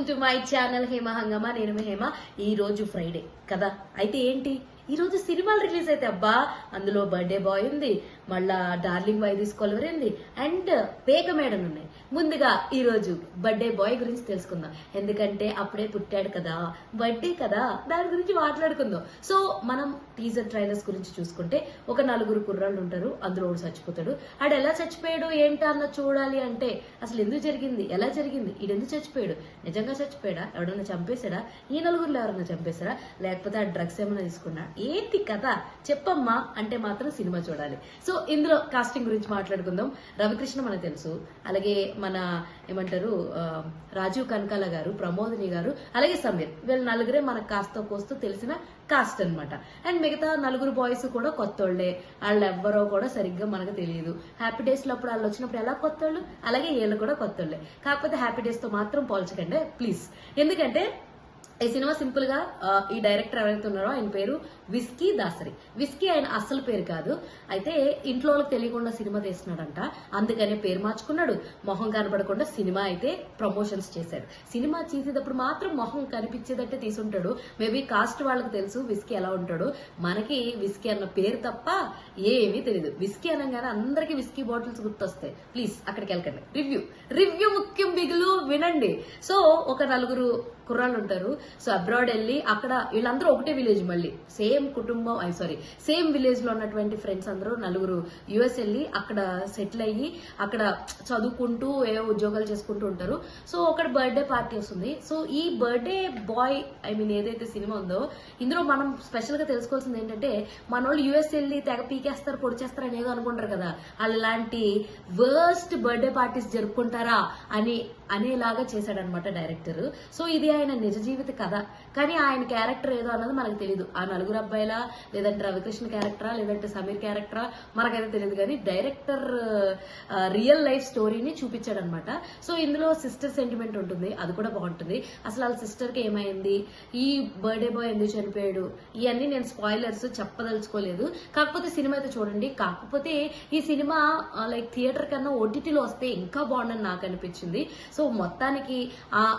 Welcome to my channel Hema Hangama. నేను మీ హేమ. ఈ రోజు ఫ్రైడే కదా, అయితే ఏంటి ఈ రోజు సినిమాలు రిలీజ్ అయితే అబ్బా అందులో బర్త్డే బాయ్ ఉంది, మళ్ళా డార్లింగ్ వై తీసుకోవాలి ఉంది, అండ్ పేక మేడన్ ఉన్నాయి. ముందుగా ఈ రోజు బర్త్డే బాయ్ గురించి తెలుసుకుందాం, ఎందుకంటే అప్పుడే పుట్టాడు కదా, బర్త్డే కదా, దాని గురించి మాట్లాడుకుందాం. సో మనం టీజర్ ట్రైలర్స్ గురించి చూసుకుంటే ఒక 4 కుర్రాళ్ళు ఉంటారు, అందులో ఒకడు చచ్చిపోతాడు. ఆడు ఎలా చచ్చిపోయాడు ఏంటా అన్న చూడాలి అంటే అసలు ఎందుకు జరిగింది, ఎలా జరిగింది, ఈడెందుకు చచ్చిపోయాడు, నిజంగా చచ్చిపోయాడా, ఎవడన్నా చంపేశాడా, ఈ 4 ఎవరన్నా చంపేశారా, లేకపోతే ఆ డ్రగ్స్ ఏమైనా తీసుకున్నా, ఏంటి కథ చెప్పమ్మా అంటే మాత్రం సినిమా చూడాలి. సో ఇందులో కాస్టింగ్ గురించి మాట్లాడుకుందాం. రవికృష్ణ మనకు తెలుసు, అలాగే మన ఏమంటారు రాజీవ్ కనకాల గారు, ప్రమోదిని గారు, అలాగే సమీర్, వీళ్ళు 4 మనకు కాస్త కోస్తూ తెలిసిన కాస్ట్ అనమాట. అండ్ మిగతా 4 బాయ్స్ కూడా కొత్తోళ్లే, వాళ్ళు ఎవ్వరో కూడా సరిగ్గా మనకు తెలియదు. హ్యాపీ డేస్ లో అప్పుడు వాళ్ళు వచ్చినప్పుడు ఎలా కొత్తోళ్ళు, అలాగే వీళ్ళు కూడా కొత్తోళ్లే. కాకపోతే హ్యాపీ డేస్ తో మాత్రం పోల్చకండి ప్లీజ్, ఎందుకంటే ఈ సినిమా సింపుల్ గా ఈ డైరెక్టర్ ఎవరైతే ఉన్నారో ఆయన పేరు విస్కీ దాసరి. విస్కీ ఆయన అసలు పేరు కాదు, అయితే ఇంట్లో వాళ్ళకి తెలియకుండా సినిమా తీస్తున్నాడంట, అందుకనే పేరు మార్చుకున్నాడు. మొహం కనపడకుండా సినిమా అయితే ప్రమోషన్స్ చేశాడు. సినిమా చేసేటప్పుడు మాత్రం మొహం కనిపించేదట్టే తీసుంటాడు. మేబీ కాస్ట్ వాళ్ళకి తెలుసు విస్కీ ఎలా ఉంటాడు, మనకి విస్కీ అన్న పేరు తప్ప ఏమీ తెలియదు. విస్కీ అనగానే అందరికీ విస్కీ బాటిల్స్ గుర్తొస్తాయి. ప్లీజ్ అక్కడికి వెళ్ళకండి. రివ్యూ ముఖ్యం, బిగులు వినండి. సో ఒక 4 కుర్రాళ్ళు ఉంటారు. సో అబ్రాడ్ వెళ్ళి అక్కడ వీళ్ళందరూ ఒకటే విలేజ్, మళ్ళీ సేమ్ కుటుంబం, సేమ్ విలేజ్ లో ఉన్నటువంటి ఫ్రెండ్స్ అందరూ 4 యుఎస్ వెళ్ళి అక్కడ సెటిల్ అయ్యి అక్కడ చదువుకుంటూ ఏ ఉద్యోగాలు చేసుకుంటూ ఉంటారు. సో ఒక బర్త్డే పార్టీ వస్తుంది. సో ఈ బర్త్డే బాయ్ ఏదైతే సినిమా ఉందో ఇందులో మనం స్పెషల్ గా తెలుసుకోవాల్సింది ఏంటంటే, మన వాళ్ళు యుఎస్ వెళ్ళి తెగ పీకేస్తారు, పొడిచేస్తారు అనేది అనుకుంటారు కదా, వాళ్ళు ఇలాంటి వర్స్ట్ బర్త్డే పార్టీస్ జరుపుకుంటారా అనేలాగా చేశాడనమాట డైరెక్టర్. సో ఇది ఆయన నిజ జీవిత కథ, కానీ ఆయన క్యారెక్టర్ ఏదో అన్నది మనకు తెలియదు. ఆ 4 అబ్బాయిలా, లేదంటే రవికృష్ణ క్యారెక్టరా, లేదంటే సమీర్ క్యారెక్టరా మనకైతే తెలియదు, కానీ డైరెక్టర్ రియల్ లైఫ్ స్టోరీని చూపించాడు అనమాట. సో ఇందులో సిస్టర్ సెంటిమెంట్ ఉంటుంది, అది కూడా బాగుంటుంది. అసలు వాళ్ళ సిస్టర్ కి ఏమైంది, ఈ బర్త్డే బాయ్ ఎందుకు చనిపోయాడు, ఇవన్నీ నేను స్పాయిలర్స్ చెప్పదలుచుకోలేదు. కాకపోతే సినిమా అయితే చూడండి. కాకపోతే ఈ సినిమా లైక్ థియేటర్ కన్నా ఓటీటీలో వస్తే ఇంకా బాగుండని నాకు అనిపించింది. సో మొత్తానికి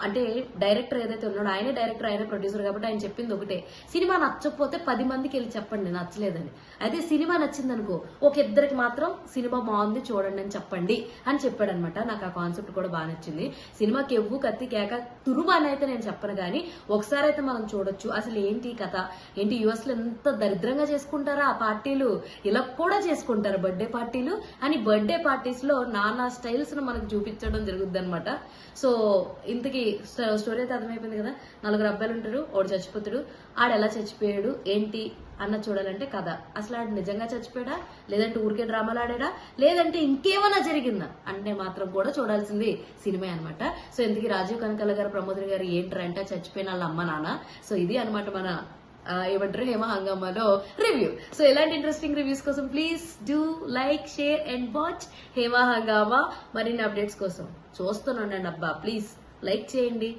అంటే డైరెక్టర్ ఏదైతే ఉన్నాడో, ఆయనే డైరెక్టర్, ఆయనే ప్రొడ్యూసర్ కాబట్టి ఆయన చెప్పింది ఒకటే, సినిమా నచ్చకపోతే 10 మందికి వెళ్ళి చెప్పండి నచ్చలేదని. అయితే సినిమా నచ్చింది అనుకో, ఒక 2 మాత్రం సినిమా బాగుంది చూడండి అని చెప్పండి అని చెప్పాడు అనమాట. నాకు ఆ కాన్సెప్ట్ కూడా బాగా నచ్చింది. సినిమాకి ఎవ్వు కత్తి కేక తురుము అని అయితే నేను చెప్పను, కానీ ఒకసారి అయితే మనం చూడొచ్చు. అసలు ఏంటి కథ, ఏంటి యుఎస్ లో ఎంత దరిద్రంగా చేసుకుంటారా ఆ పార్టీలు, ఇలా కూడా చేసుకుంటారు బర్త్డే పార్టీలు అని. బర్త్డే పార్టీస్ లో నానా స్టైల్స్ ను మనకు చూపించడం జరుగుద్ది అనమాట. సో ఇంతకీ స్టోరీ అయితే అర్థమైపోయింది కదా. 4 అబ్బాయిలు ఉంటారు, ఒకడు చచ్చిపోతాడు. ఆడు ఎలా చచ్చిపోయాడు ఏంటి అన్న చూడాలంటే కథ, అసలు ఆడు నిజంగా చచ్చిపోయాడా, లేదంటే ఊరికే డ్రామాలు ఆడాడా, లేదంటే ఇంకేమైనా జరిగిందా అంటే మాత్రం కూడా చూడాల్సింది సినిమా అనమాట. సో ఇంతకీ రాజీవ్ కనకాల గారు, ప్రమోదిని గారు ఏంటంటే చచ్చిపోయిన వాళ్ళ అమ్మ నాన్న. సో ఇది అనమాట మన ఏమంటారు హేమ హంగామాలో రివ్యూ. సో ఇలాంటి ఇంట్రెస్టింగ్ రివ్యూస్ కోసం please do like, share and watch Hema హంగామా. మరిన్ని అప్డేట్స్ కోసం చూస్తూనే ఉండండి అబ్బా, ప్లీజ్ లైక్ చేయండి.